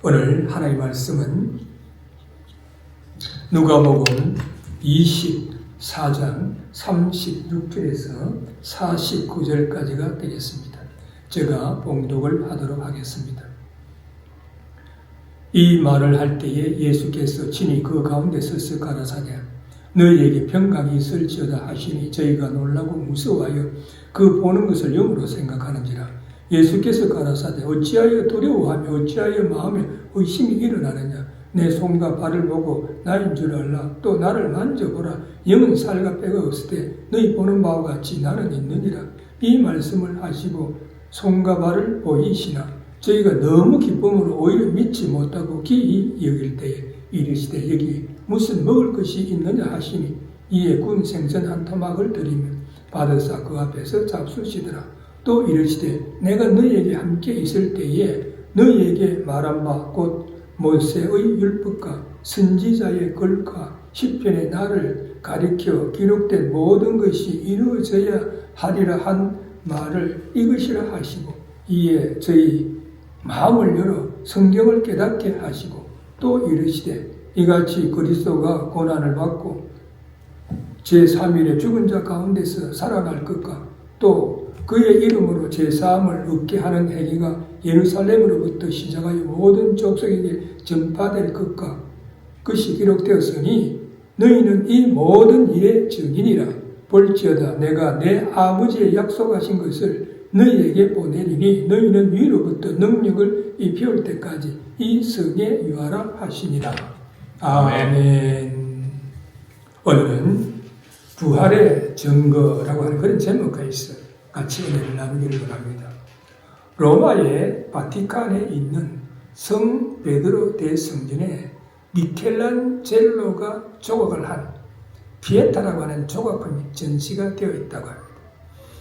오늘 하나님의 말씀은 누가복음 24장 36절에서 49절까지가 되겠습니다. 제가 봉독을 하도록 하겠습니다. 이 말을 할 때에 예수께서 친히 그 가운데 서서 가라사대 너희에게 평강이 있을지어다 하시니 저희가 놀라고 무서워하여 그 보는 것을 영으로 생각하는지라. 예수께서 가라사대 어찌하여 두려워하며 어찌하여 마음에 의심이 일어나느냐. 내 손과 발을 보고 나인 줄 알라. 또 나를 만져보라. 영은 살과 뼈가 없으되 너희 보는 바와 같이 나는 있느니라. 이 말씀을 하시고 손과 발을 보이시나 저희가 너무 기쁨으로 오히려 믿지 못하고 기이 여길 때에 이르시되 여기 무슨 먹을 것이 있느냐 하시니 이에 군 생선 한 토막을 드리며 받으사 그 앞에서 잡수시더라. 또 이르시되 내가 너희에게 함께 있을 때에 너희에게 말한 바 곧 모세의 율법과 선지자의 글과 시편의 나를 가리켜 기록된 모든 것이 이루어져야 하리라 한 말을 이것이라 하시고 이에 저희 마음을 열어 성경을 깨닫게 하시고 또 이르시되 이같이 그리스도가 고난을 받고 제3일에 죽은 자 가운데서 살아날 것과 또 그의 이름으로 제사함을 얻게 하는 행위가 예루살렘으로부터 시작하여 모든 족속에게 전파될 것과 그것이 기록되었으니 너희는 이 모든 일의 증인이라. 볼지어다 내가 내 아버지의 약속하신 것을 너희에게 보내리니 너희는 위로부터 능력을 입혀올 때까지 이 성에 유하라 하시니라. 아멘. 오늘은 부활의 증거라고 하는 그런 제목가 있어요. 같이 은혜를 나누기를 원합니다. 로마의 바티칸에 있는 성 베드로 대성전에 미켈란젤로가 조각을 한 피에타라고 하는 조각품이 전시가 되어 있다고 합니다.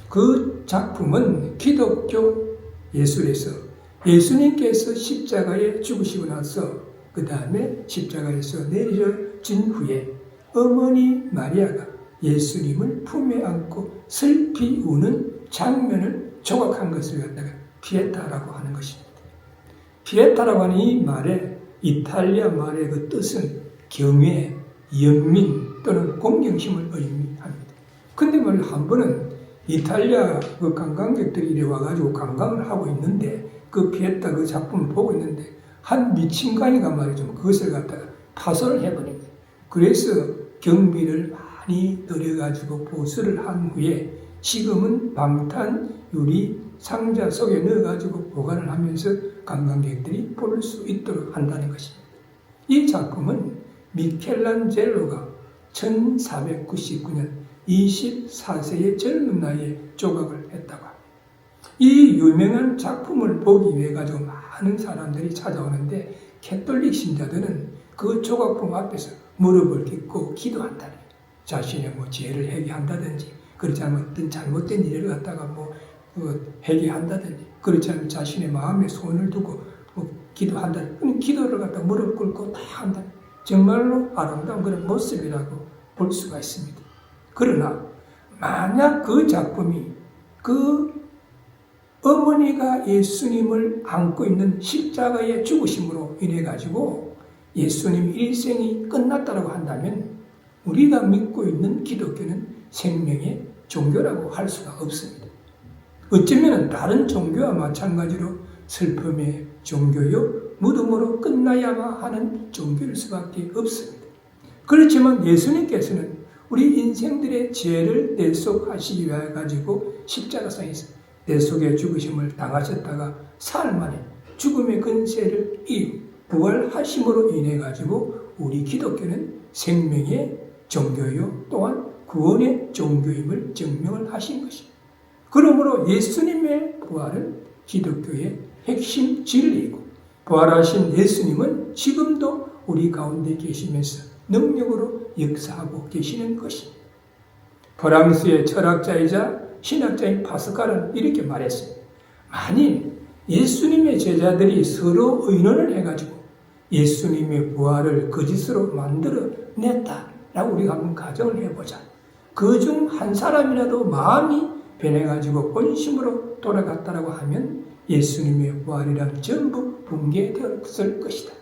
그 작품은 기독교 예술에서 예수님께서 십자가에 죽으시고 나서 그 다음에 십자가에서 내려진 후에 어머니 마리아가 예수님을 품에 안고 슬피 우는 장면을 조각한 것을 갖다가 피에타라고 하는 것입니다. 피에타라고 하는 이 말의 이탈리아 말의 그 뜻은 경외, 연민 또는 공경심을 의미합니다. 근데 한 번은 이탈리아 그 관광객들이 이래 와가지고 관광을 하고 있는데 그 피에타 그 작품을 보고 있는데 한 미친가이가 말이죠. 그것을 갖다가 파손을 해버린 거예요. 그래서 경비를 많이 들여가지고 보수를 한 후에 지금은 방탄 유리 상자 속에 넣어가지고 보관을 하면서 관광객들이 볼 수 있도록 한다는 것입니다. 이 작품은 미켈란젤로가 1499년 24세의 젊은 나이에 조각을 했다고 합니다. 이 유명한 작품을 보기 위해 가지고 많은 사람들이 찾아오는데 캐톨릭 신자들은 그 조각품 앞에서 무릎을 꿇고 기도한다는 거예요. 자신의 죄를 회개한다든지 그렇지 않으면 어떤 잘못된 일을 갖다가 회개한다든지 그렇지 않으면 자신의 마음에 손을 두고 기도한다든지 기도를 갖다 무릎 꿇고 다 한다. 정말로 아름다운 그런 모습이라고 볼 수가 있습니다. 그러나 만약 그 작품이 그 어머니가 예수님을 안고 있는 십자가의 죽으심으로 인해 가지고 예수님 일생이 끝났다고 한다면 우리가 믿고 있는 기독교는 생명의 종교라고 할 수가 없습니다. 어쩌면 다른 종교와 마찬가지로 슬픔의 종교요 무덤으로 끝나야만 하는 종교일 수밖에 없습니다. 그렇지만 예수님께서는 우리 인생들의 죄를 대속하시기 위해 가지고 십자가상에서 대속의 죽으심을 당하셨다가 사흘 만에 죽음의 근세를 이기고 부활하심으로 인해 가지고 우리 기독교는 생명의 종교요 또한 구원의 종교임을 증명을 하신 것입니다. 그러므로 예수님의 부활은 기독교의 핵심 진리이고 부활하신 예수님은 지금도 우리 가운데 계시면서 능력으로 역사하고 계시는 것입니다. 프랑스의 철학자이자 신학자인 파스칼은 이렇게 말했습니다. 만일 예수님의 제자들이 서로 의논을 해가지고 예수님의 부활을 거짓으로 만들어냈다라고 우리가 한번 가정을 해보자. 그중 한 사람이라도 마음이 변해가지고 본심으로 돌아갔다라고 하면 예수님의 부활이란 전부 붕괴되었을 것이다.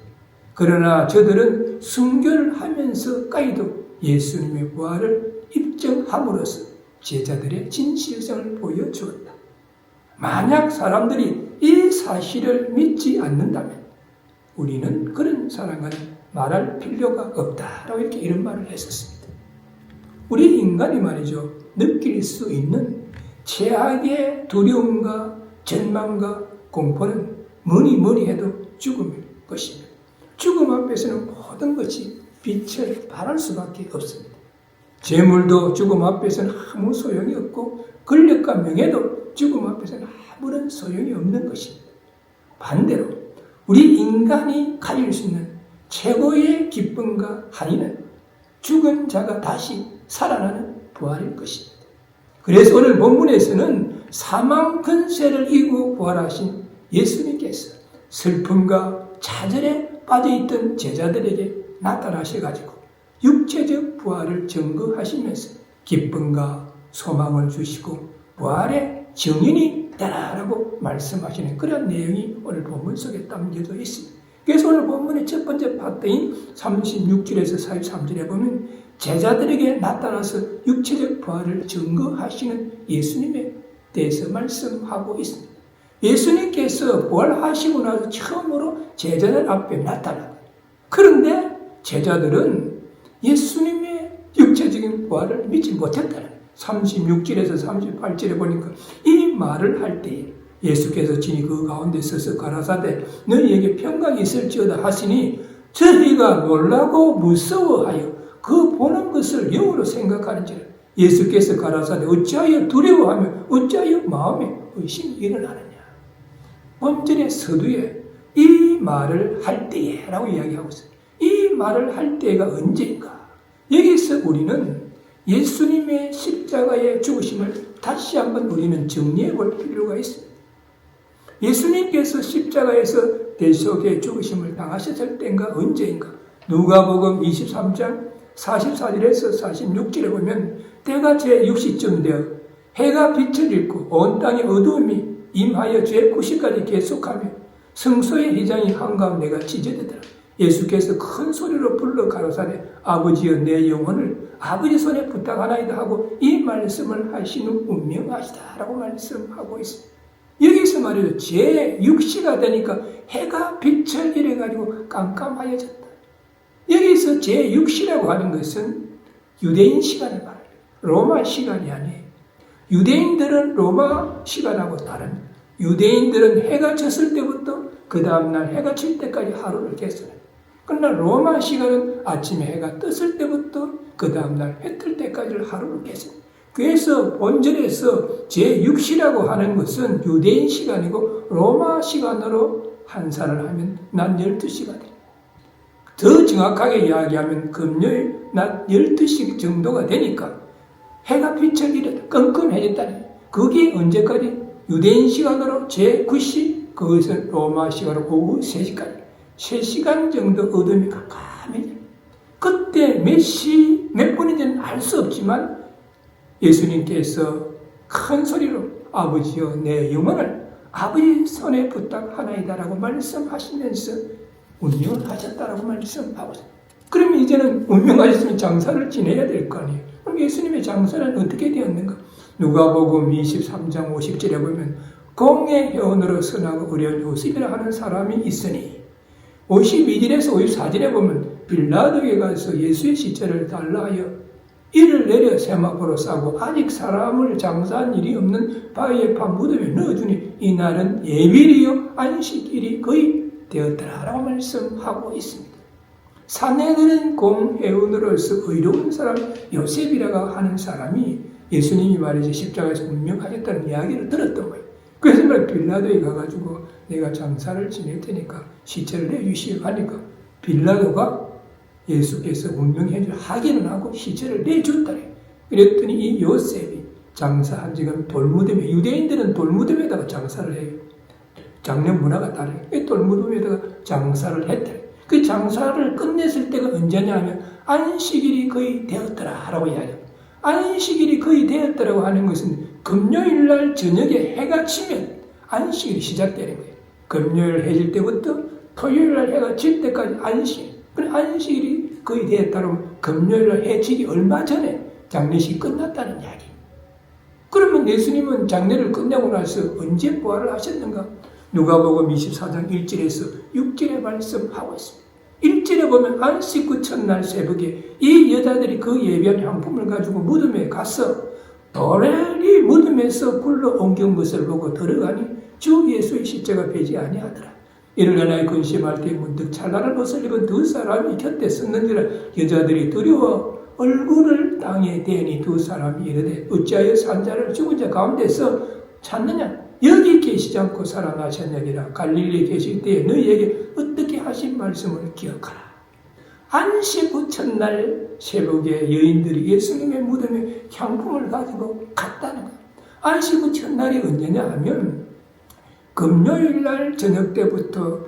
그러나 저들은 순교를 하면서까지도 예수님의 부활을 입증함으로써 제자들의 진실성을 보여주었다. 만약 사람들이 이 사실을 믿지 않는다면 우리는 그런 사람과는 말할 필요가 없다라고 이런 말을 했었습니다. 우리 인간이 말이죠, 느낄 수 있는 최악의 두려움과 절망과 공포는 뭐니 해도 죽음일 것입니다. 죽음 앞에서는 모든 것이 빛을 발할 수밖에 없습니다. 재물도 죽음 앞에서는 아무 소용이 없고 권력과 명예도 죽음 앞에서는 아무런 소용이 없는 것입니다. 반대로 우리 인간이 가질 수 있는 최고의 기쁨과 한의는 죽은 자가 다시 살아나는 부활일 것입니다. 그래서 오늘 본문에서는 사망 근세를 이기고 부활하신 예수님께서 슬픔과 좌절에 빠져있던 제자들에게 나타나셔가지고 육체적 부활을 증거하시면서 기쁨과 소망을 주시고 부활의 증인이 되라라고 말씀하시는 그런 내용이 오늘 본문 속에 담겨져 있습니다. 그래서 오늘 본문의 첫 번째 파트인 36절에서 43절에 보면 제자들에게 나타나서 육체적 부활을 증거하시는 예수님에 대해서 말씀하고 있습니다. 예수님께서 부활하시고 나서 처음으로 제자들 앞에 나타나고, 그런데 제자들은 예수님의 육체적인 부활을 믿지 못했다는 36절에서 38절에 보니까 이 말을 할 때에 예수께서 친히 그 가운데 서서 가라사대 너희에게 평강이 있을지어다 하시니 저희가 놀라고 무서워하여 그 보는 것을 영으로 생각하는지라. 예수께서 가라사대 어찌하여 두려워하며 어찌하여 마음에 의심이 일어나느냐. 본절의 서두에 이 말을 할 때에 라고 이야기하고 있어요. 이 말을 할 때가 언제인가? 여기서 우리는 예수님의 십자가의 죽으심을 다시 한번 우리는 정리해 볼 필요가 있습니다. 예수님께서 십자가에서 대속의 죽으심을 당하셨을 때인가 언제인가? 누가복음 23장 44절에서 46절에 보면 때가 제6시쯤 되어 해가 빛을 잃고 온 땅에 어두움이 임하여 제9시까지 계속하며 성소의 휘장이 한가운데가 찢어지더라. 예수께서 큰 소리로 불러 가로사대 아버지여 내 영혼을 아버지 손에 부탁하나이다 하고 이 말씀을 하시는 운명하시다 라고 말씀하고 있습니다. 여기서 말이죠. 제6시가 되니까 해가 빛을 잃어가지고 깜깜하여졌다. 여기서 제6시라고 하는 것은 유대인 시간을 말합니다. 로마 시간이 아니에요. 유대인들은 로마 시간하고 다릅니다. 유대인들은 해가 졌을 때부터 그 다음날 해가 칠 때까지 하루를 계산해요. 그러나 로마 시간은 아침에 해가 떴을 때부터 그 다음날 해 뜰 때까지를 하루를 계산해요. 그래서 본절에서 제6시라고 하는 것은 유대인 시간이고 로마 시간으로 환산을 하면 낮 12시가 됩니다. 더 정확하게 이야기하면 금요일 낮 12시 정도가 되니까 해가 빛을 잃었다. 끔끔해졌다니. 그게 언제까지? 유대인 시간으로 제9시, 그것은 로마 시간으로 오후 3시까지. 3시간 정도 어둠이 깜깜해져. 그때 몇 분인지는 알 수 없지만 예수님께서 큰 소리로 아버지여 내 영혼을 아버지 손에 부탁하나이다 라고 말씀하시면서 운명을 하셨다라고 말씀하고 있습니다. 그러면 이제는 운명하셨으면 장사를 지내야 될 거 아니에요. 그럼 예수님의 장사는 어떻게 되었는가? 누가복음 23장 50절에 보면 공의 회원으로 선하고 의로운 요셉이라 하는 사람이 있으니 52절에서 54절에 보면 빌라도에 가서 예수의 시체를 달라 하여 이를 내려 세마포로 싸고 아직 사람을 장사한 일이 없는 바위에 파 무덤에 넣어주니 이날은 예비일이요 안식일이 거의 되었더라라고 말씀하고 있습니다. 사내들은 공회원으로서 의로운 사람 요셉이라고 하는 사람이 예수님이 말이지 십자가에서 운명하셨다는 이야기를 들었던 거예요. 그래서 말 빌라도에 가가지고 내가 장사를 지낼 테니까 시체를 내주시오 하니까 빌라도가 예수께서 운명해줄 확인을 하고 시체를 내줬다래. 그랬더니 이 요셉이 장사한 지금 돌무덤에, 유대인들은 돌무덤에다가 장사를 해요. 장례 문화가 다르요. 돌무덤에다가 장사를 했대. 그 장사를 끝냈을 때가 언제냐 하면 안식일이 거의 되었더라라고 이야기해요. 안식일이 거의 되었더라고 하는 것은 금요일날 저녁에 해가 치면 안식일이 시작되는 거예요. 금요일 해질 때부터 토요일 날 해가 질 때까지 안식일. 그래 안식일이 거의 됐다면 금요일 날 해 지기 얼마 전에 장례식이 끝났다는 이야기. 그러면 예수님은 장례를 끝내고 나서 언제 부활을 하셨는가? 누가복음 24장 1절에서 6절에 말씀하고 있습니다. 1절에 보면 안식 후 첫날 새벽에 이 여자들이 그 예비한 향품을 가지고 무덤에 가서 도래리 무덤에서 굴러 옮긴 것을 보고 들어가니 주 예수의 십자가 펴지 아니하더라. 이를 하나에 근심할 때 문득 찬란한 옷을 입은 두 사람이 곁에 섰는지라. 여자들이 두려워 얼굴을 땅에 대니 두 사람이 이르되 어찌하여 산자를 죽은 자 가운데서 찾느냐? 여기 계시지 않고 살아나셨느니라. 갈릴리에 계실 때에 너희에게 어떻게 하신 말씀을 기억하라. 안식 후 첫날 새벽에 여인들이 예수님의 무덤에 향품을 가지고 갔다는 거예요. 안식 후 첫날이 언제냐 하면 금요일 날 저녁 때부터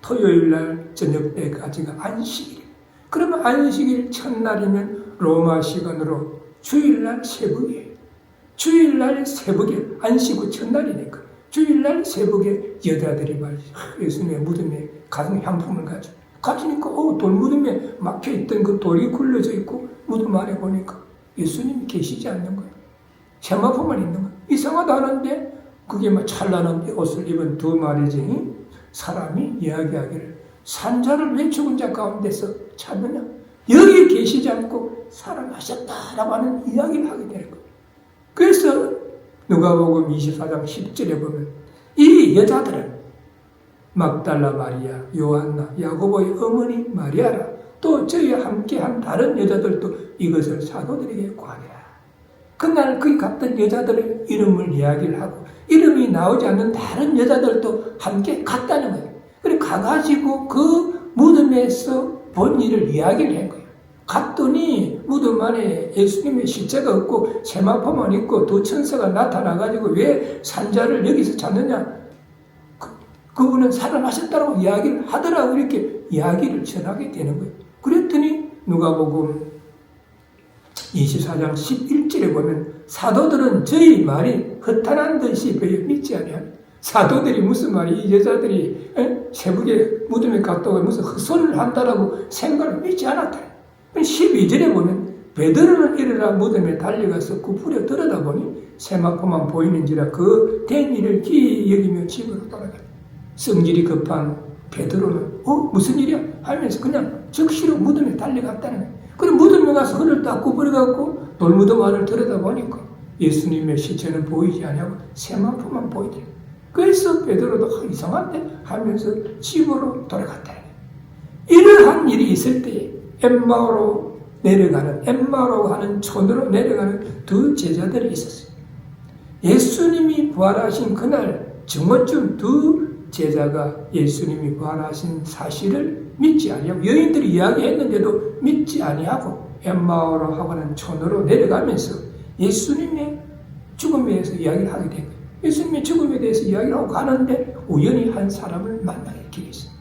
토요일 날 저녁 때까지가 안식일. 그러면 안식일 첫날이면 로마 시간으로 주일날 새벽이에요. 주일날 새벽에 안식 후 첫날이니까 주일날 새벽에 여자들이 예수님의 무덤에 가진 향품을 가지니까 돌무덤에 막혀있던 그 돌이 굴러져 있고 무덤 안에 보니까 예수님이 계시지 않는 거예요. 세마포만 있는 거예요. 이상하다 하는데 그게 막 찬란한 옷을 입은 두 마리쟁이 사람이 이야기하기를 산자를 왜 죽은 자 가운데서 찾느냐? 여기 계시지 않고 살아나셨다라고 하는 이야기를 하게 되는 거예요. 그래서 누가복음 24장 10절에 보면 이 여자들은 막달라 마리아, 요한나, 야고보의 어머니 마리아라 또 저희와 함께한 다른 여자들도 이것을 사도들에게 구하니라. 그날 거기 갔던 여자들의 이름을 이야기를 하고 이름이 나오지 않는 다른 여자들도 함께 갔다는 거예요. 그래 가가지고 그 무덤에서 본 일을 이야기를 한 거예요. 갔더니 무덤 안에 예수님의 십자가 없고 세마포만 있고 두 천사가 나타나가지고 왜 산자를 여기서 찾느냐? 그분은 살아나셨다고 이야기를 하더라고. 이렇게 이야기를 전하게 되는 거예요. 그랬더니 누가복음 24장 11절에 보면 사도들은 저희 말이 허탄한 듯이 배에 믿지 아니하니. 사도들이 무슨 말이 이 여자들이 새벽에 무덤에 갔다고 무슨 헛소리를 한다라고 생각을 믿지 않았다. 12절에 보면 베드로는 일어나 무덤에 달려가서 굽으려 들여다보니 세마포만 보이는지라 그 된 일을 기이 여기며 집으로 돌아가니 성질이 급한 베드로는 무슨 일이야? 하면서 그냥 즉시로 무덤에 달려갔다는 거예요. 그럼 무덤에 가서 그를 딱 굽어려갖고 돌무덤 안을 들여다보니까 예수님의 시체는 보이지 않냐고 세마포만 보이더래요. 그래서 베드로도 이상한데 하면서 집으로 돌아갔다는 거예요. 이러한 일이 있을 때 엠마오로 하는 촌으로 내려가는 두 제자들이 있었어요. 예수님이 부활하신 그날 정오쯤 두 제자가 예수님이 부활하신 사실을 믿지 아니하고 여인들이 이야기했는데도 믿지 아니하고 엠마오로 하는 촌으로 내려가면서 예수님의 죽음에 대해서 이야기를 하게 된 거예요. 예수님의 죽음에 대해서 이야기를 하고 가는데 우연히 한 사람을 만나게 되었어요.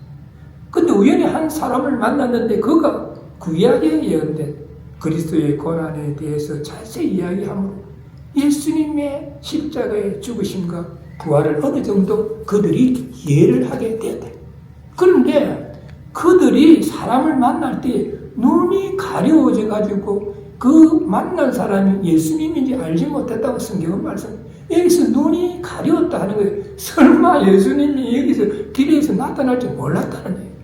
근데 우연히 한 사람을 만났는데 그가 구약에 예언된 그리스도의 고난에 대해서 자세히 이야기하므로 예수님의 십자가의 죽으심과 부활을 어느 정도 그들이 이해를 하게 되었다. 그런데 그들이 사람을 만날 때 눈이 가려워져 가지고 그 만난 사람이 예수님인지 알지 못했다고 성경은 말씀합니다. 여기서 눈이 가려웠다 하는 거예요. 설마 예수님이 여기서 길에서 나타날 줄 몰랐다는 거예요.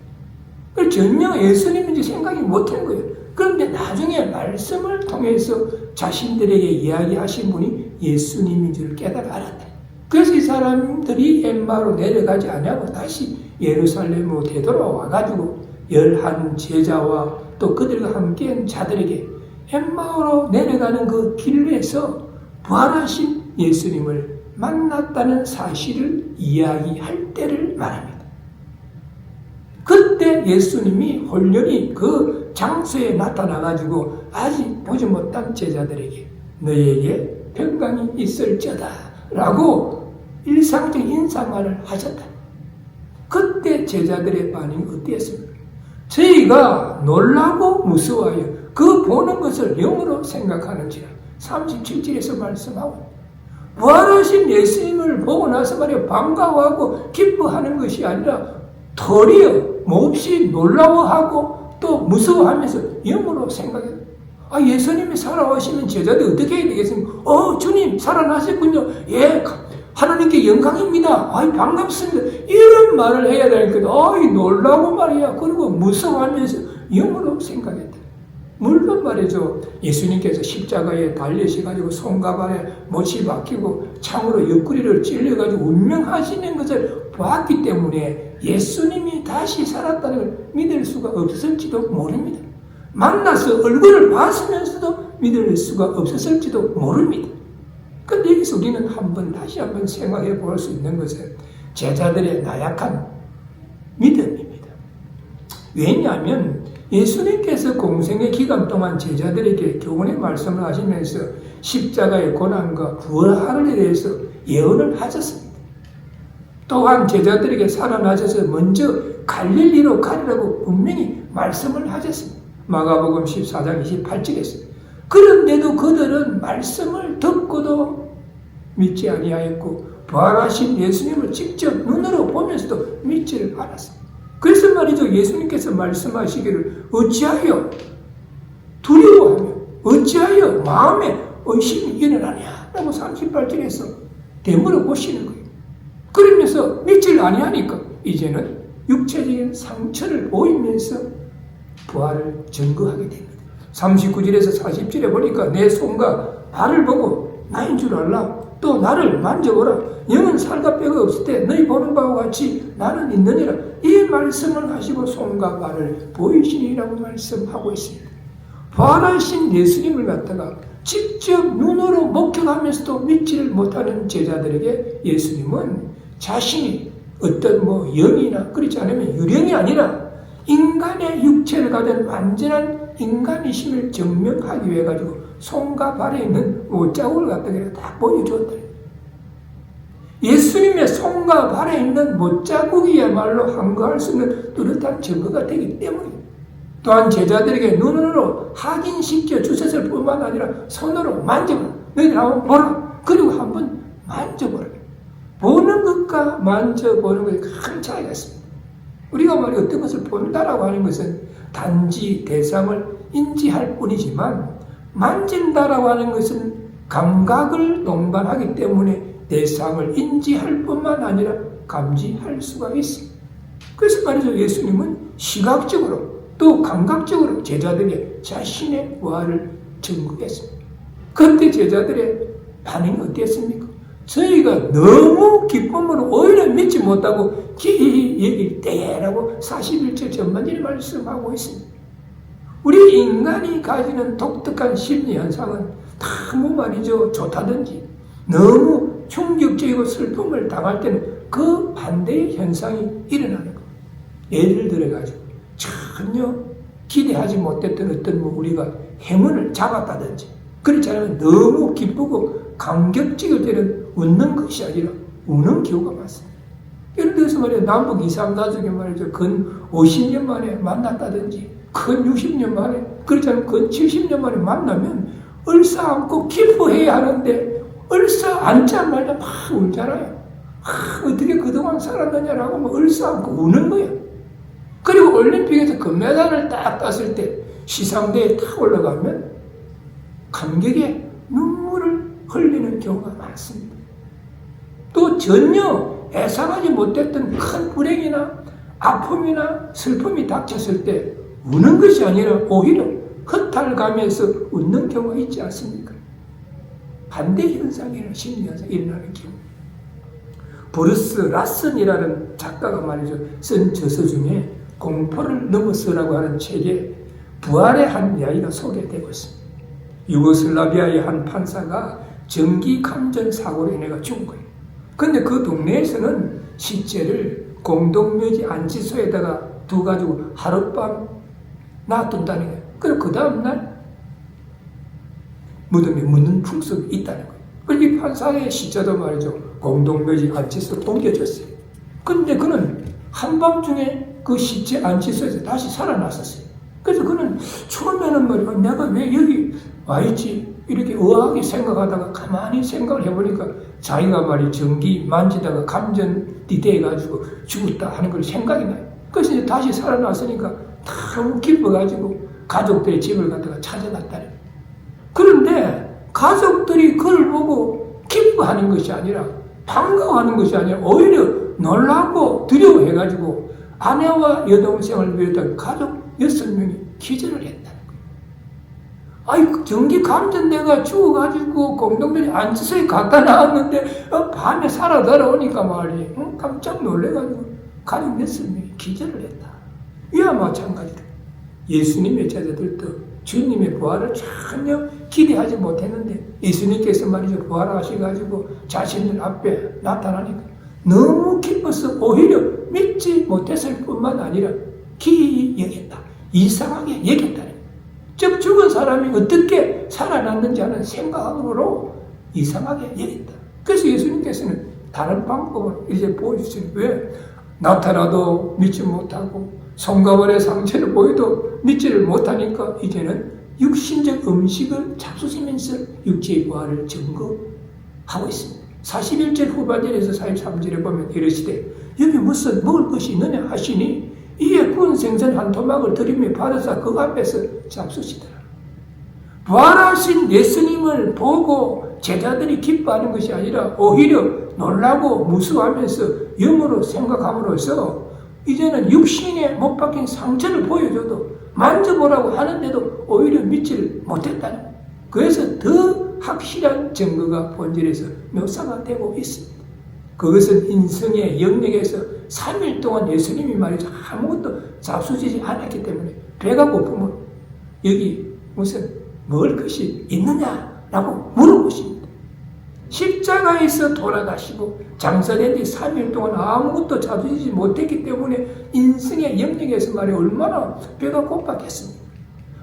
전혀 예수님인지 생각이 못한 거예요. 그런데 나중에 말씀을 통해서 자신들에게 이야기하신 분이 예수님인 줄 깨달아 알았다. 그래서 이 사람들이 엠마로 내려가지 않냐고 다시 예루살렘으로 되돌아와가지고 11 제자와 또 그들과 함께한 자들에게 엠마오로 내려가는 그 길에서 부활하신 예수님을 만났다는 사실을 이야기할 때를 말합니다. 그때 예수님이 홀연히 그 장소에 나타나가지고 아직 보지 못한 제자들에게 너희에게 평강이 있을지어다 라고 일상적인 인사말을 하셨다. 그때 제자들의 반응이 어땠습니까? 저희가 놀라고 무서워하여 그 보는 것을 영으로 생각하는지라 37절에서 말씀하고 부활하신 예수님을 보고 나서 말이야 반가워하고 기뻐하는 것이 아니라 도리어 몹시 놀라워하고 또 무서워하면서 영으로 생각해요. 예수님이 살아오시면 제자들이 어떻게 해야 되겠습니까? 주님 살아나셨군요. 예, 하나님께 영광입니다. 반갑습니다. 이런 말을 해야 되니까 놀라고 말이야. 그리고 무서워하면서 영으로 생각했다. 물론 말이죠. 예수님께서 십자가에 달리셔가지고 손과 발에 못이 박히고 창으로 옆구리를 찔려가지고 운명하시는 것을 보았기 때문에 예수님이 다시 살았다는 걸 믿을 수가 없을지도 모릅니다. 만나서 얼굴을 봤으면서도 믿을 수가 없었을지도 모릅니다. 그런데 여기서 우리는 다시 한번 생각해 볼 수 있는 것은 제자들의 나약한 믿음입니다. 왜냐하면 예수님께서 공생의 기간 동안 제자들에게 교훈의 말씀을 하시면서 십자가의 고난과 부활에 대해서 예언을 하셨습니다. 또한 제자들에게 살아나셔서 먼저 갈릴리로 가리라고 분명히 말씀을 하셨습니다. 마가복음 14장 28절에서. 그런데도 그들은 말씀을 듣고도 믿지 아니하였고 부활하신 예수님을 직접 눈으로 보면서도 믿지를 않았습니다. 그래서 말이죠. 예수님께서 말씀하시기를 어찌하여 두려워하며 어찌하여 마음에 의심이 일어나냐 라고 38절에서 되물어 보시는 거예요. 그러면서 믿지를 아니하니까 이제는 육체적인 상처를 보이면서 부활을 증거하게 됩니다. 39절에서 40절에 보니까 내 손과 발을 보고 나인 줄 알라. 또 나를 만져보라. 영은 살과 뼈가 없을 때 너희 보는 바와 같이 나는 있느니라. 이 말씀을 하시고 손과 발을 보이시니라고 말씀하고 있습니다. 부활하신 예수님을 갖다가 직접 눈으로 목격하면서도 믿지를 못하는 제자들에게 예수님은 자신이 어떤 영이나 그렇지 않으면 유령이 아니라 인간의 육체를 가진 완전한 인간이심을 증명하기 위해 가지고 손과 발에 있는 못자국을 갖다가 다 보여주었다. 예수님의 손과 발에 있는 못자국이야말로 항거할 수 있는 뚜렷한 증거가 되기 때문에 또한 제자들에게 눈으로 확인시켜 주셨을 뿐만 아니라 손으로 만져보라. 너희들 한번 보라. 그리고 한번 만져보라. 보는 것과 만져보는 것이 큰 차이가 있습니다. 우리가 어떤 것을 본다라고 하는 것은 단지 대상을 인지할 뿐이지만 만진다라고 하는 것은 감각을 동반하기 때문에 대상을 인지할 뿐만 아니라 감지할 수가 있습니다. 그래서 말이죠. 예수님은 시각적으로 또 감각적으로 제자들에게 자신의 부활을 증거했습니다. 그때 제자들의 반응이 어땠습니까? 저희가 너무 기쁨으로 오히려 믿지 못하고 얘기일 때라고 41절 전반절에 말씀하고 있습니다. 우리 인간이 가지는 독특한 심리 현상은 너무 말이죠. 좋다든지 너무 충격적이고 슬픔을 당할 때는 그 반대의 현상이 일어나는 거예요. 예를 들어가지고 전혀 기대하지 못했던 어떤 우리가 행운을 잡았다든지 그렇지 않으면 너무 기쁘고 감격적일 때는 웃는 것이 아니라 우는 경우가 많습니다. 예를 들어서 말이야 남북 2, 3가족이 말이죠. 근 50년 만에 만났다든지 근 60년 만에 그렇지 않으면 근 70년 만에 만나면 얼싸안고 기뻐해야 하는데 얼싸안자마자 막 울잖아요. 어떻게 그동안 살았느냐라고 얼싸안고 우는 거예요. 그리고 올림픽에서 금메달을 딱 땄을 때 시상대에 탁 올라가면 감격에 눈물을 흘리는 경우가 많습니다. 또 전혀 예상하지 못했던 큰 불행이나 아픔이나 슬픔이 닥쳤을 때 우는 것이 아니라 오히려 허탈감에서 웃는 경우가 있지 않습니까? 반대 현상이나 심리 현상이 일어나는 경우. 브루스 라슨이라는 작가가 말이죠. 쓴 저서 중에 공포를 넘어서라고 하는 책에 부활의 한 이야기가 소개되고 있습니다. 유고슬라비아의 한 판사가 전기 감전 사고로 인해 죽은 거예요. 그런데 그 동네에서는 시체를 공동묘지 안치소에다가 두가지고 하룻밤 놔둔다는 거예요. 그리고 그 다음날 무덤에 묻는 풍습이 있다는 거예요. 그리고 이 판사의 시체도 말이죠. 공동묘지 안치소로 옮겨졌어요. 그런데 그는 한밤중에 그 시체 안치소에서 다시 살아났었어요. 그래서 그는 처음에는 말이야 내가 왜 여기 와있지? 이렇게 의아하게 생각하다가 가만히 생각을 해보니까 자기가 말이 전기 만지다가 감전이 돼가지고 죽었다 하는 걸 생각이 나요. 그래서 이제 다시 살아났으니까 너무 기뻐가지고 가족들의 집을 갔다가 찾아갔다는. 그런데 가족들이 그걸 보고 기뻐하는 것이 아니라 반가워하는 것이 아니라 오히려 놀라고 두려워해가지고 아내와 여동생을 비롯한 가족 6명이 기절을 했다는 거예요. 아이, 전기 감전대가 죽어가지고 공동들이 안치소에 갖다 놨는데 밤에 살아 돌아오니까 말이에요. 깜짝 놀래가지고 가족 6명이 기절을 했다. 이와 마찬가지로 예수님의 제자들도 주님의 부활을 전혀 기대하지 못했는데 예수님께서 말이죠, 부활하셔가지고 자신들 앞에 나타나니까 너무 기뻐서 오히려 믿지 못했을 뿐만 아니라 기이히 여겼다. 이상하게 여겼다는. 즉 죽은 사람이 어떻게 살아났는지 하는 생각으로 이상하게 여겼다. 그래서 예수님께서는 다른 방법으로 이제 보여주시는. 왜? 나타나도 믿지 못하고 손과 발의 상처를 보여도 믿지를 못하니까 이제는 육신적 음식을 잡수시면서 육체의 부활을 증거하고 있습니다. 41절 후반절에서 43절에 보면 이르시되 여기 무슨 먹을 것이 있느냐 하시니 이에 구운 생선 한 토막을 들이며 받아서 그 앞에서 잡수시더라. 부활하신 예수님을 보고 제자들이 기뻐하는 것이 아니라 오히려 놀라고 무서워하면서 영으로 생각함으로써 이제는 육신에 못 박힌 상처를 보여줘도 만져보라고 하는데도 오히려 믿지를 못했다는 거예요. 그래서 더 확실한 증거가 본질에서 묘사가 되고 있습니다. 그것은 인성의 영역에서 3일 동안 예수님이 말이죠, 아무것도 잡수지지 않았기 때문에 배가 고프면 여기 무슨 먹을 것이 있느냐라고 물어보십니다. 십자가에서 돌아가시고 장사된 지 3일 동안 아무것도 잡수지 못했기 때문에 인성의 영역에서 말이 얼마나 배가 고팠겠습니까?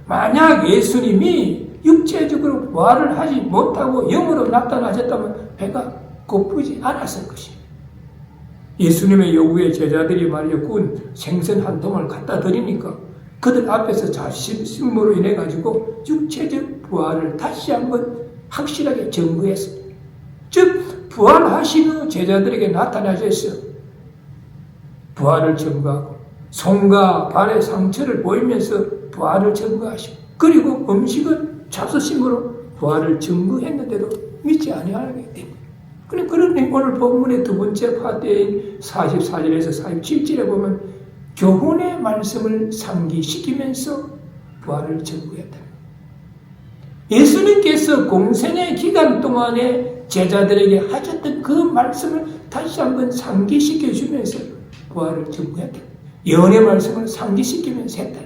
만약 예수님이 육체적으로 부활을 하지 못하고 영으로 나타나셨다면 배가 고프지 않았을 것입니다. 예수님의 요구에 제자들이 말이죠, 구운 생선 한 통을 갖다 드리니까 그들 앞에서 자신심으로 인해 가지고 육체적 부활을 다시 한번 확실하게 증거했습니다. 즉 부활하신 후 제자들에게 나타나셔서 부활을 증거하고 손과 발의 상처를 보이면서 부활을 증거하시고 그리고 음식은 잡수심으로 부활을 증거했는데도 믿지 아니하게 됩니다. 그러니 오늘 본문의 두 번째 파트인 44절에서 47절에 보면 교훈의 말씀을 상기시키면서 부활을 증거했다. 예수님께서 공생의 기간 동안에 제자들에게 하셨던 그 말씀을 다시 한번 상기시켜 주면서 부활을 증거했다. 예언의 말씀을 상기시키면서 했다.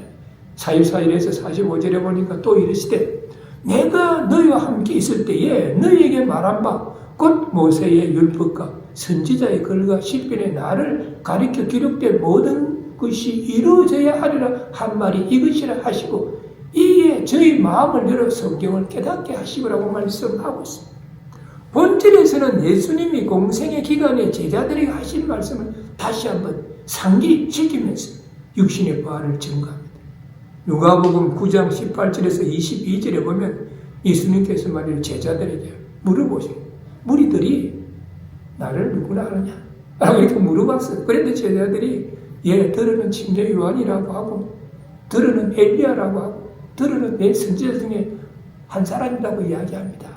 44절에서 45절에 보니까 또 이르시되 내가 너희와 함께 있을 때에 너희에게 말한 바 곧 모세의 율법과 선지자의 글과 시편의 나를 가리켜 기록된 모든 것이 이루어져야 하리라 한 말이 이것이라 하시고 이에 저희 마음을 열어 성경을 깨닫게 하시고라고 말씀하고 있습니다. 본질에서는 예수님이 공생의 기간에 제자들에게 하신 말씀을 다시 한번 상기시키면서 육신의 부활을 증거합니다. 누가복음 9장 18절에서 22절에 보면 예수님께서 말이죠, 제자들에게 물어보시고 무리들이 나를 누구나 아느냐? 라고 이렇게 물어봤어요. 그런데 제자들이 들으는 침례 요한이라고 하고 들으는 엘리야라고 하고 들으는 내 선지자 중에 한 사람이라고 이야기합니다.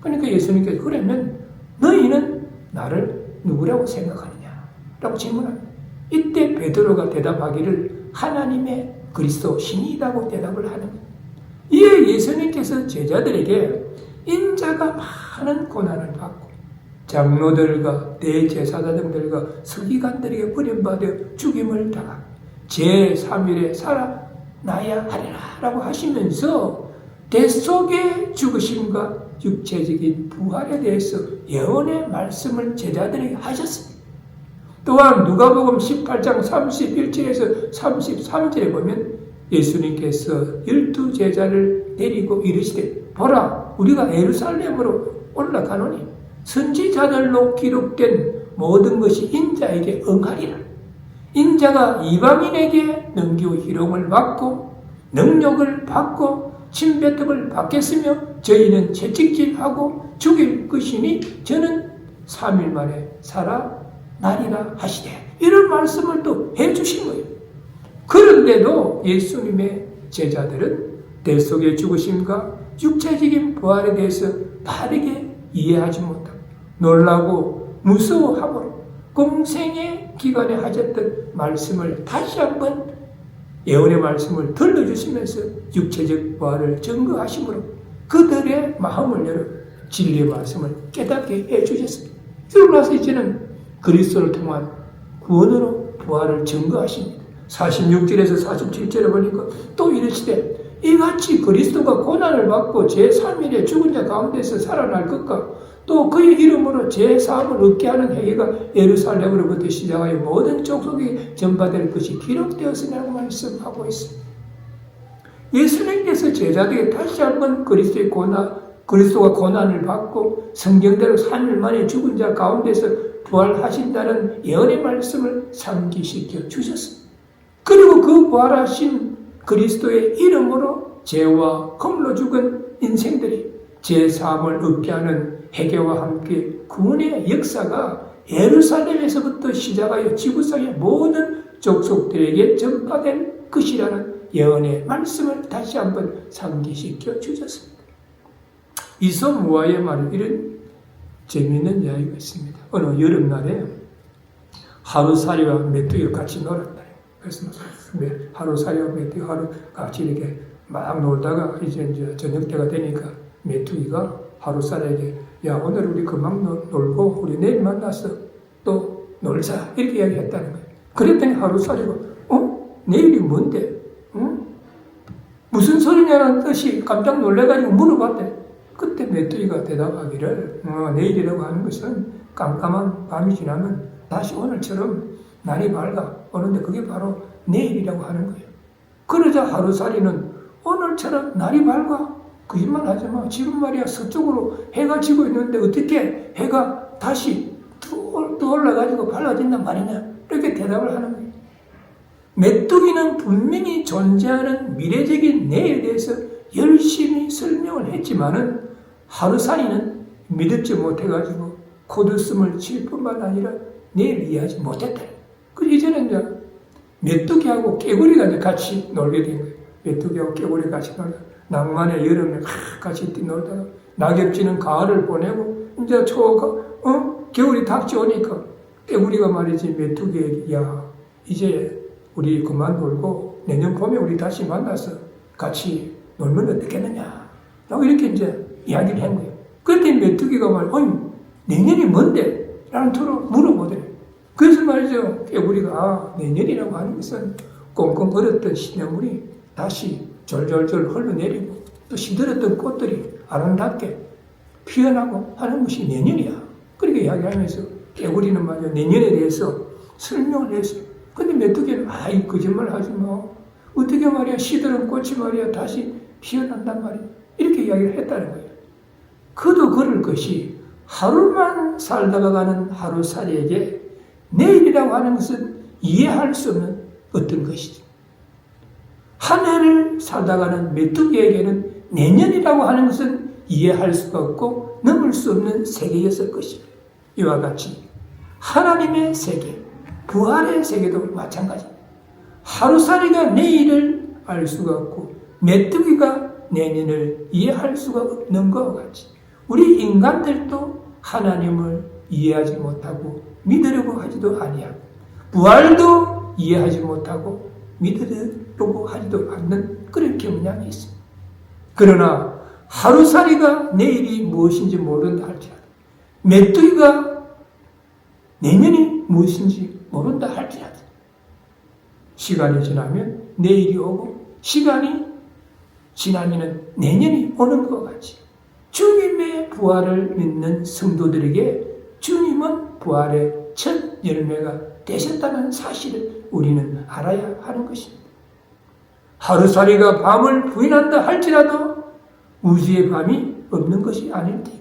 그러니까 예수님께서 그러면 너희는 나를 누구라고 생각하느냐? 라고 질문합니다. 이때 베드로가 대답하기를 하나님의 그리스도 신이라고 대답을 하는 거예요. 이에 예수님께서 제자들에게 인자가 많은 고난을 받고 장로들과 대제사장들과 서기관들에게 버림받아 죽임을 당하고 제3일에 살아나야 하리라 라고 하시면서 대속의 죽으심과 육체적인 부활에 대해서 예언의 말씀을 제자들에게 하셨습니다. 또한 누가복음 18장 31절에서 33절에 보면 예수님께서 12제자를 데리고 이르시되 보라 우리가 예루살렘으로 올라가노니 선지자들로 기록된 모든 것이 인자에게 응하리라. 인자가 이방인에게 능기고 희롱을 받고 능력을 받고 침뱉음을 받겠으며 저희는 채찍질하고 죽일 것이니 저는 3일 만에 살아나리라 하시되, 이런 말씀을 또 해주신 거예요. 그런데도 예수님의 제자들은 내 속의 죽으심과 육체적인 부활에 대해서 바르게 이해하지 못하고 놀라고 무서워하므로 공생의 기간에 하셨던 말씀을 다시 한번 예언의 말씀을 들려주시면서 육체적 부활을 증거하심으로 그들의 마음을 열어 진리의 말씀을 깨닫게 해주셨습니다. 그러고 나서 이제는 그리스도를 통한 구원으로 부활을 증거하십니다. 46절에서 47절에 보니까 또 이르시되 이같이 그리스도가 고난을 받고 제3일에 죽은 자 가운데서 살아날 것과 또 그의 이름으로 제4을 얻게 하는 행위가 예루살렘으로부터 시작하여 모든 족속이 전파될 것이 기록되었으라고 말씀하고 있습니다. 예수님께서 제자들에게 다시 한번 그리스도가 고난을 받고 성경대로 3일 만에 죽은 자 가운데서 부활하신다는 예언의 말씀을 상기시켜 주셨습니다. 그리고 그 부활하신 그리스도의 이름으로 죄와 검으로 죽은 인생들이 제3을 얻게 하는 회개와 함께 구원의 역사가 예루살렘에서부터 시작하여 지구상의 모든 족속들에게 전파될 것이라는 예언의 말씀을 다시 한번 상기시켜 주셨습니다. 이소무아의 말에 이런 재미있는 이야기가 있습니다. 어느 여름날에 하루살이와 메뚜기가 같이 놀았다. 그래서 하루살이와 메뚜기가 하루 같이 이렇게 막 놀다가 이제 저녁 때가 되니까 메뚜기가 하루살이에게 야, 오늘 우리 그만 놀고 우리 내일 만나서 또 놀자 이렇게 이야기했다는 거예요. 그랬더니 하루살이가 내일이 뭔데? 무슨 소리냐는 뜻이 깜짝 놀래가지고 물어봤대. 그때 메뚜기가 대답하기를 내일이라고 하는 것은 깜깜한 밤이 지나면 다시 오늘처럼 날이 밝아 오는데 그게 바로 내일이라고 하는 거예요. 그러자 하루살이는 오늘처럼 날이 밝아? 거짓말 하지 마. 지금 말이야 서쪽으로 해가 지고 있는데 어떻게 해가 다시 또 올라가지고 밝아진단 말이냐? 이렇게 대답을 하는 거예요. 메뚜기는 분명히 존재하는 미래적인 내일에 대해서 열심히 설명을 했지만은 하루살이는 믿지 못해가지고 코드숨을 칠 뿐만 아니라 내일 이해하지 못했다. 그래서 이제는 이제 메뚜기하고 깨구리가 이제 같이 놀게 된 거예요. 메뚜기하고 깨구리 같이 놀다가 낭만의 여름에 같이 놀다가 낙엽지는 가을을 보내고 이제 겨울이 닥쳐오니까 깨구리가 말이지 메뚜기에게 야 이제 우리 그만 놀고 내년 봄에 우리 다시 만나서 같이 놀면 어떻겠느냐 라고 이렇게 이제 이야기를 한 거예요. 그때 메뚜기가 내년이 뭔데? 라는 투로 물어보더래요. 그래서 말이죠. 깨구리가 내년이라고 하는 것은 꽁꽁 얼었던 시냇물이 다시 절절절 흘러내리고 또 시들었던 꽃들이 아름답게 피어나고 하는 것이 내년이야. 그렇게 이야기하면서 깨구리는 말이야 내년에 대해서 설명을 했어요. 근데 메뚜기는 이 거짓말 하지 마. 어떻게 말이야 시들은 꽃이 말이야 다시 피어난단 말이야. 이렇게 이야기를 했다는 거예요. 그도 그럴 것이 하루만 살다가 가는 하루살이에게 내일이라고 하는 것은 이해할 수 없는 어떤 것이죠. 한 해를 살다가는 메뚜기에게는 내년이라고 하는 것은 이해할 수가 없고 넘을 수 없는 세계였을 것입니다. 이와 같이 하나님의 세계, 부활의 세계도 마찬가지입니다. 하루살이가 내일을 알 수가 없고 메뚜기가 내년을 이해할 수가 없는 것과 같이 우리 인간들도 하나님을 이해하지 못하고 믿으려고 하지도 아니하고 부활도 이해하지 못하고 믿으려고 하지도 않는 그런 경향이 있습니다. 그러나 하루살이가 내일이 무엇인지 모른다 할지라도 메뚜기가 내년이 무엇인지 모른다 할지라도 시간이 지나면 내일이 오고 시간이 지나면 내년이 오는 것 같이 주님의 부활을 믿는 성도들에게 주님은 부활의 첫 열매가 되셨다는 사실을 우리는 알아야 하는 것입니다. 하루살이가 밤을 부인한다 할지라도 우주의 밤이 없는 것이 아닐 테니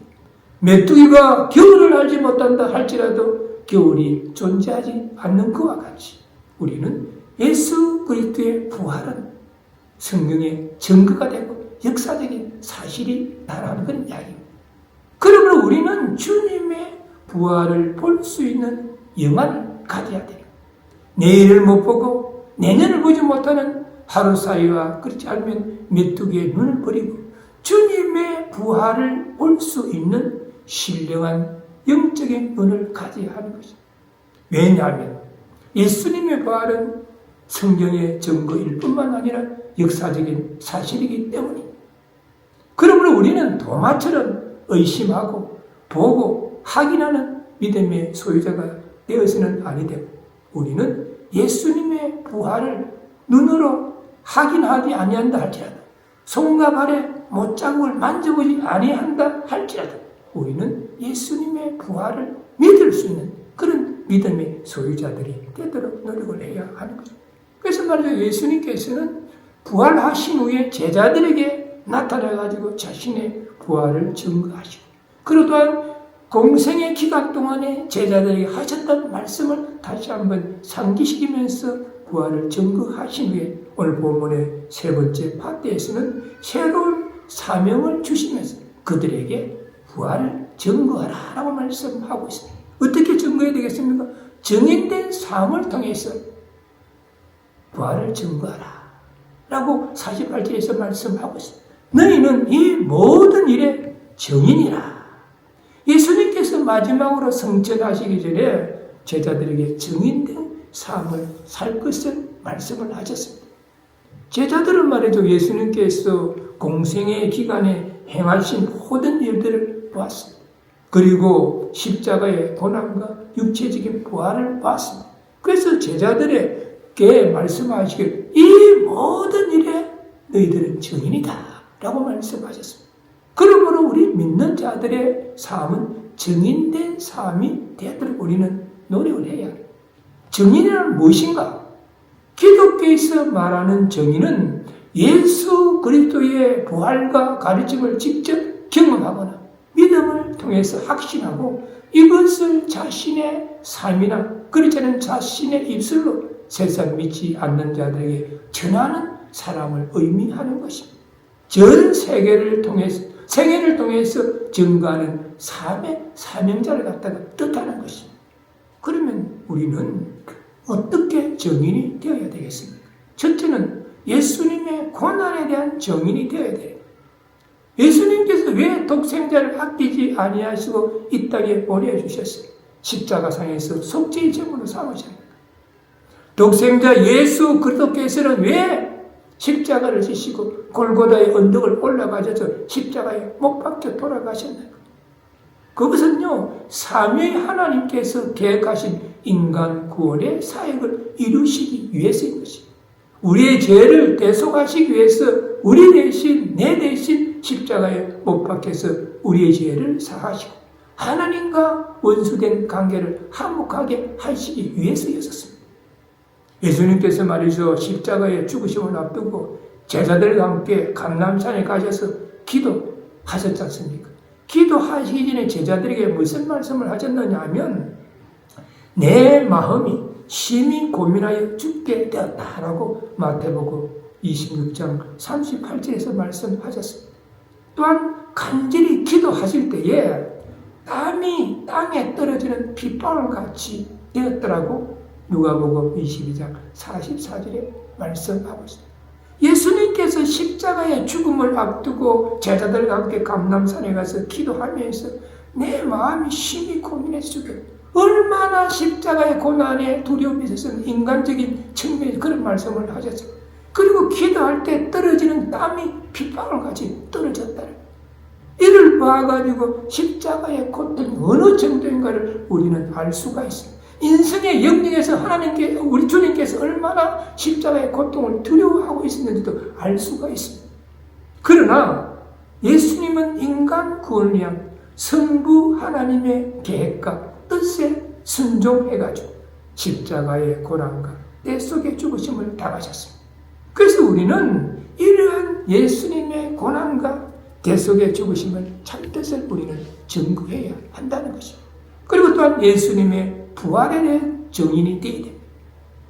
메뚜기가 겨울을 알지 못한다 할지라도 겨울이 존재하지 않는 것과 같이 우리는 예수 그리스도의 부활은 성경의 증거가 되고 역사적인 사실이 나라는 그런 이야기입니다. 그러므로 우리는 주님의 부활을 볼 수 있는 영안을 가져야 돼요. 내일을 못 보고 내년을 보지 못하는 하루 사이와 그렇지 않으면 메뚜기의 눈을 버리고 주님의 부활을 볼 수 있는 신령한 영적인 눈을 가져야 하는 것입니다. 왜냐하면 예수님의 부활은 성경의 증거일 뿐만 아니라 역사적인 사실이기 때문입니다. 그러므로 우리는 도마처럼 의심하고 보고 확인하는 믿음의 소유자가 되어서는 아니 되고 우리는 예수님의 부활을 눈으로 확인하지 아니한다 할지라도 손과 발에 못자국을 만져보지 아니한다 할지라도 우리는 예수님의 부활을 믿을 수 있는 그런 믿음의 소유자들이 되도록 노력을 해야 하는 거죠. 그래서 말이죠. 예수님께서는 부활하신 후에 제자들에게 나타나가지고 자신의 부활을 증거하시고 그리고 또한 공생의 기간 동안에 제자들에게 하셨던 말씀을 다시 한번 상기시키면서 부활을 증거하신 후에 오늘 본문의 세 번째 파트에서는 새로운 사명을 주시면서 그들에게 부활을 증거하라라고 말씀하고 있습니다. 어떻게 증거해야 되겠습니까? 정인된 삶을 통해서 부활을 증거하라 라고 48절에서 말씀하고 있습니다. 너희는 이 모든 일의 정인이라. 예수님께서 마지막으로 성천하시기 전에 제자들에게 정인된 삶을 살 것을 말씀을 하셨습니다. 제자들은 말이죠. 예수님께서 공생의 기간에 행하신 모든 일들을 보았습니다. 그리고 십자가의 고난과 육체적인 부활을 보았습니다. 그래서 제자들에게 말씀하시길 이 모든 일에 너희들은 증인이다 라고 말씀하셨습니다. 그러므로 우리 믿는 자들의 삶은 증인된 삶이 되도록 우리는 노력을 해야 해요. 증인이란 무엇인가? 기독교에서 말하는 증인은 예수 그리스도의 부활과 가르침을 직접 경험하거나 믿음을 통해서 확신하고 이것을 자신의 삶이나 그렇지 않은 자신의 입술로 세상 믿지 않는 자들에게 전하는 사람을 의미하는 것입니다. 전 세계를 통해서 증거하는 삶의 사명자를 갖다가 뜻하는 것입니다. 그러면 우리는 어떻게 증인이 되어야 되겠습니까? 첫째는 예수님의 고난에 대한 증인이 되어야 돼요. 예수님께서 왜 독생자를 아끼지 아니하시고 이 땅에 보내주셨어요? 십자가상에서 속죄의 제물로 삼으셨습니다. 독생자 예수 그리스도께서는 왜 십자가를 지시고 골고다의 언덕을 올라가셔서 십자가에 못 박혀 돌아가셨나요? 그것은요, 삼위 하나님께서 계획하신 인간 구원의 사역을 이루시기 위해서인 것입니다. 우리의 죄를 대속하시기 위해서 우리 대신, 내 대신 십자가에 못 박혀서 우리의 죄를 사하시고 하나님과 원수된 관계를 화목하게 하시기 위해서였었습니다. 예수님께서 말이죠. 십자가에 죽으심을 앞두고 제자들과 함께 감람산에 가셔서 기도하셨지 않습니까? 기도하시기 전에 제자들에게 무슨 말씀을 하셨느냐 하면 내 마음이 심히 고민하여 죽게 되었다라고 마태복음 26장 38절에서 말씀하셨습니다. 또한 간절히 기도하실 때에 땀이 땅에 떨어지는 빗방울 같이 되었더라고 누가복음 22장 44절에 말씀하고 있습니다. 예수님께서 십자가의 죽음을 앞두고 제자들과 함께 감람산에 가서 기도하면서 내 마음이 심히 고민해서 죽겠다. 얼마나 십자가의 고난에 두려움이 있어서는 인간적인 측면에서 그런 말씀을 하셨어요. 그리고 기도할 때 떨어지는 땀이 빗방울같이 떨어졌다. 이를 봐가지고 십자가의 고통이 어느 정도인가를 우리는 알 수가 있습니다. 인생의 영역에서 하나님께, 우리 주님께서 얼마나 십자가의 고통을 두려워하고 있었는지도 알 수가 있습니다. 그러나 예수님은 인간 구원을 위한 성부 하나님의 계획과 뜻에 순종해가지고 십자가의 고난과 때 속에 죽으심을 당하셨습니다. 그래서 우리는 이러한 예수님의 고난과 때 속에 죽으심을 참뜻을 우리는 증거해야 한다는 것입니다. 그리고 또한 예수님의 부활에 대한 증인이 되어야 됩니다.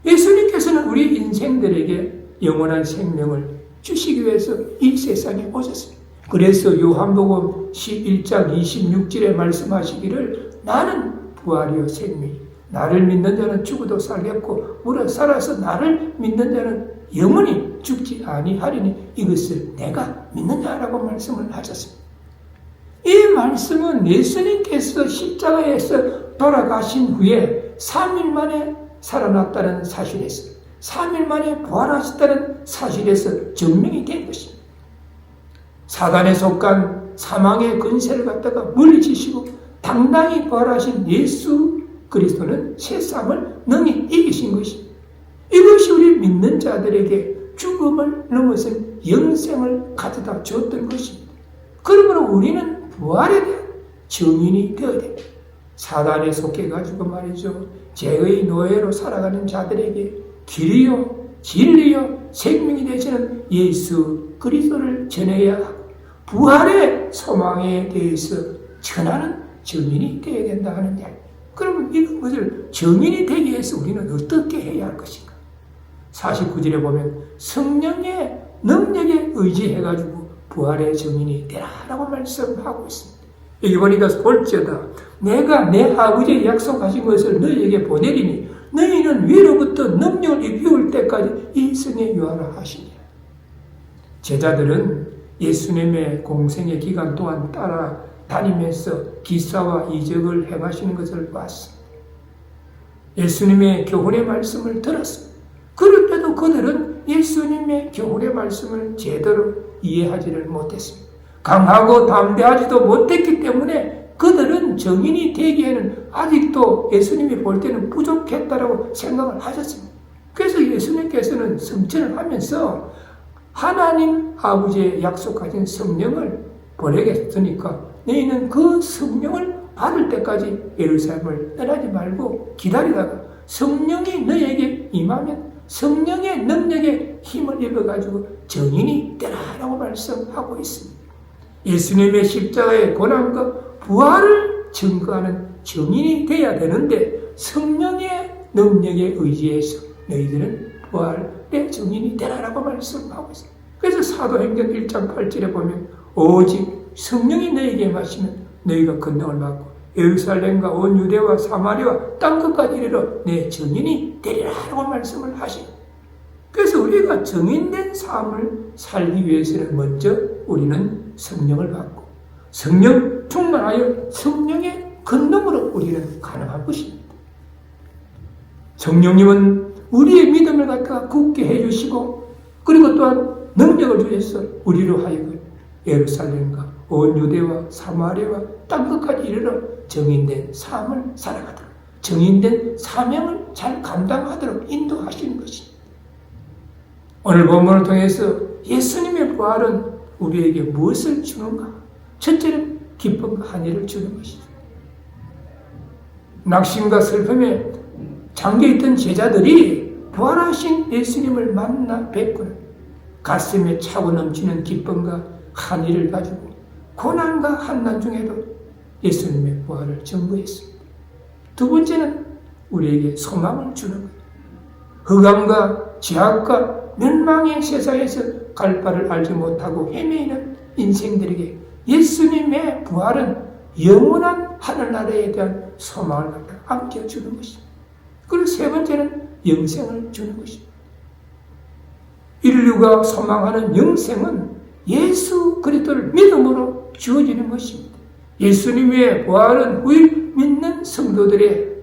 예수님께서는 우리 인생들에게 영원한 생명을 주시기 위해서 이 세상에 오셨습니다. 그래서 요한복음 11장 26절에 말씀하시기를 나는 부활이요 생명이 나를 믿는 자는 죽어도 살겠고 무릇 살아서 나를 믿는 자는 영원히 죽지 아니하리니 이것을 내가 믿느냐라고 말씀을 하셨습니다. 이 말씀은 예수님께서 십자가에서 돌아가신 후에 3일 만에 살아났다는 사실에서 3일 만에 부활하셨다는 사실에서 증명이 된 것입니다. 사단에 속한 사망의 근세를 갖다가 물리치시고 당당히 부활하신 예수 그리스도는 세상을 능히 이기신 것입니다. 이것이 우리 믿는 자들에게 죽음을 넘어선 영생을 가져다 주었던 것입니다. 그러므로 우리는 부활에 대한 증인이 되어야 됩니다. 사단에 속해가지고 말이죠. 죄의 노예로 살아가는 자들에게 길이요, 진리요, 생명이 되시는 예수 그리스도를 전해야 하고 부활의 소망에 대해서 전하는 증인이 되어야 된다 하는 이야기. 그러면 이것을 증인이 되기 위해서 우리는 어떻게 해야 할 것인가? 49절에 보면 성령의 능력에 의지해가지고 부활의 증인이 되라라고 말씀하고 있습니다. 여기 보니까 볼지어다 내가 내 아버지의 약속하신 것을 너희에게 보내리니 너희는 위로부터 능력을 입혀올 때까지 이 성에 유하라 하시니라. 제자들은 예수님의 공생의 기간 동안 따라다니면서 기사와 이적을 행하시는 것을 봤습니다. 예수님의 교훈의 말씀을 들었습니다. 그럴 때도 그들은 예수님의 교훈의 말씀을 제대로 이해하지를 못했습니다. 강하고 담대하지도 못했기 때문에 그들은 증인이 되기에는 아직도 예수님이 볼 때는 부족했다라고 생각을 하셨습니다. 그래서 예수님께서는 성천을 하면서 하나님 아버지의 약속하신 성령을 보내겠으니까 너희는 그 성령을 받을 때까지 예루살렘을 떠나지 말고 기다리다가 성령이 너희에게 임하면 성령의 능력에 힘을 입어가지고 증인이 되라라고 말씀하고 있습니다. 예수님의 십자가의 고난과 부활을 증거하는 증인이 되어야 되는데 성령의 능력에 의지해서 너희들은 부활의 증인이 되라라고 말씀하고 있습니다. 그래서 사도행전 1장 8절에 보면 오직 성령이 너희에게 임하시면 너희가 권능을 받고 예루살렘과 온 유대와 사마리아와 땅끝까지 이르러 내 증인이 되리라라고 말씀을 하십니다. 그래서 우리가 증인된 삶을 살기 위해서는 먼저 우리는 성령을 받고 성령 충만하여 성령의 권능으로 우리는 가능한 것입니다. 성령님은 우리의 믿음을 갖다가 굳게 해주시고 그리고 또한 능력을 주셔서 우리로 하여금 예루살렘과 온 유대와 사마리아와 땅끝까지 이르러 증인된 삶을 살아가도록 증인된 사명을 잘 감당하도록 인도하시는 것입니다. 오늘 본문을 통해서 예수님의 부활은 우리에게 무엇을 주는가? 첫째는 기쁨과 한의를 주는 것이죠. 낙심과 슬픔에 잠겨있던 제자들이 부활하신 예수님을 만나 뵙고는 가슴에 차고 넘치는 기쁨과 한의를 가지고 고난과 한난 중에도 예수님의 부활을 증거했습니다. 두 번째는 우리에게 소망을 주는 거예요. 흑암과 죄악과 멸망의 세상에서 갈 바를 알지 못하고 헤매이는 인생들에게 예수님의 부활은 영원한 하늘나라에 대한 소망을 갖다 안겨주는 것입니다. 그리고 세 번째는 영생을 주는 것입니다. 인류가 소망하는 영생은 예수 그리스도를 믿음으로 주어지는 것입니다. 예수님의 부활은 후일 믿는 성도들의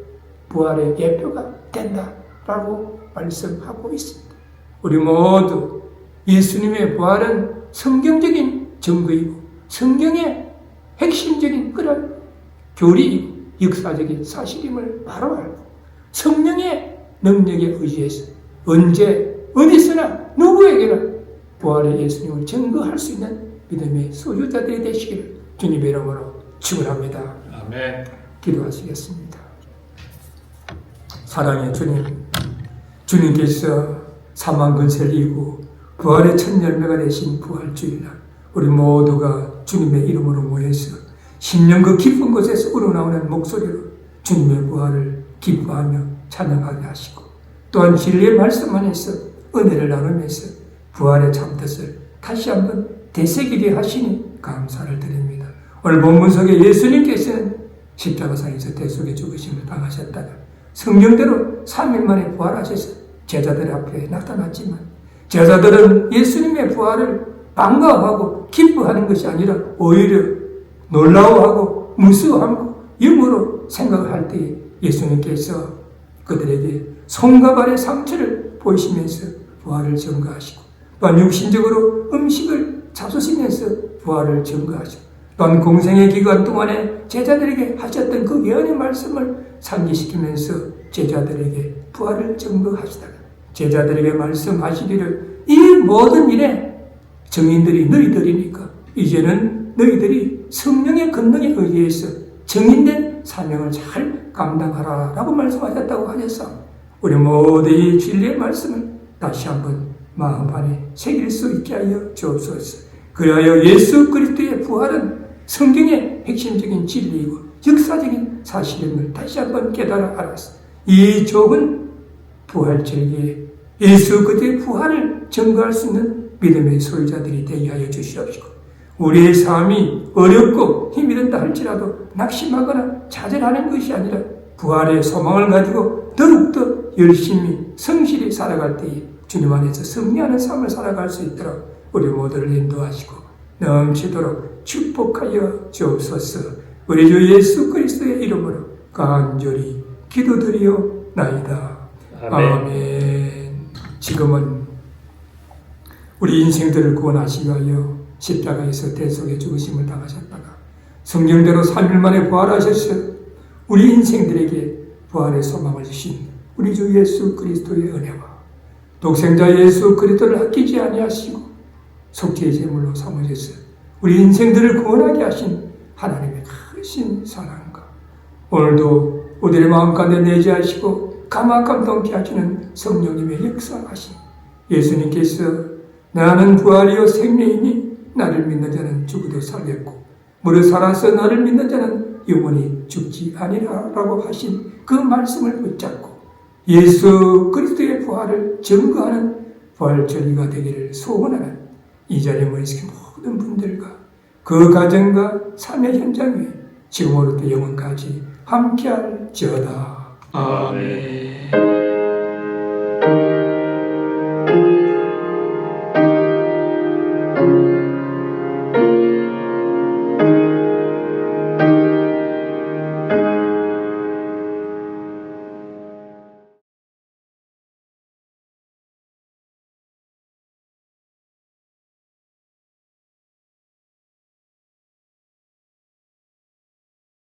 부활의 예표가 된다라고 말씀하고 있습니다. 우리 모두 예수님의 부활은 성경적인 증거이고 성경의 핵심적인 그런 교리이고 역사적인 사실임을 바로 알고 성령의 능력에 의지해서 언제 어디서나 누구에게나 부활의 예수님을 증거할 수 있는 믿음의 소유자들이 되시기를 주님의 이름으로 축원합니다. 아멘. 기도하시겠습니다. 사랑의 주님, 주님께서 사망 근세를 이기고 부활의 첫 열매가 되신 부활주일날 우리 모두가 주님의 이름으로 모여서 심령 그 깊은 곳에서 우러나오는 목소리로 주님의 부활을 기뻐하며 찬양하게 하시고 또한 진리의 말씀 안에서 은혜를 나누면서 부활의 참뜻을 다시 한번 되새기게 하시니 감사를 드립니다. 오늘 본문 속에 예수님께서는 십자가상에서 대속의 죽으심을 당하셨다가 성경대로 3일 만에 부활하셔서 제자들 앞에 나타났지만 제자들은 예수님의 부활을 반가워하고 기뻐하는 것이 아니라 오히려 놀라워하고 무서워하고 영으로 생각을 할 때에 예수님께서 그들에게 손과 발의 상처를 보이시면서 부활을 증거하시고 또한 육신적으로 음식을 잡수시면서 부활을 증거하시고 또한 공생의 기간 동안에 제자들에게 하셨던 그 예언의 말씀을 상기시키면서 제자들에게 부활을 증거하시다가 제자들에게 말씀하시기를 이 모든 일에 증인들이 너희들이니까 이제는 너희들이 성령의 권능에 의해서 증인된 사명을 잘 감당하라 라고 말씀하셨다고 하셔서 우리 모두의 진리의 말씀을 다시 한번 마음 안에 새길 수 있게 하여 주옵소서. 그리하여 예수 그리스도의 부활은 성경의 핵심적인 진리이고 역사적인 사실임을 다시 한번 깨달아 알았어. 이 좋은 부활절기에 예수 그리스도의 부활을 증거할 수 있는 믿음의 소유자들이 되게 하여 주시옵시고 우리의 삶이 어렵고 힘이 든다 할지라도 낙심하거나 좌절하는 것이 아니라 부활의 소망을 가지고 더욱더 열심히 성실히 살아갈 때에 주님 안에서 승리하는 삶을 살아갈 수 있도록 우리 모두를 인도하시고 넘치도록 축복하여 주옵소서. 우리 주 예수 그리스도의 이름으로 간절히 기도드리옵나이다. 아멘. 지금은 우리 인생들을 구원하시기 위하여 십자가에서 대속의 죽으심을 당하셨다가 성경대로 3일 만에 부활하셔서 우리 인생들에게 부활의 소망을 주신 우리 주 예수 그리스도의 은혜와 독생자 예수 그리스도를 아끼지 아니하시고 속죄의 제물로 삼으셔서 우리 인생들을 구원하게 하신 하나님의 크신 사랑과 오늘도 우리의 마음 가운데 내재하시고 감화감동케 하시는 성령님의 역사하심 예수님께서 나는 부활이요 생명이니 나를 믿는 자는 죽어도 살겠고 무릇 살아서 나를 믿는 자는 영원히 죽지 아니라라고 하신 그 말씀을 붙잡고 예수 그리스도의 부활을 증거하는 부활절기가 되기를 소원하는 이 자리에 모이신 모든 분들과 그 가정과 삶의 현장 위에 지금으로부터 영원까지 함께할지어다. 아멘.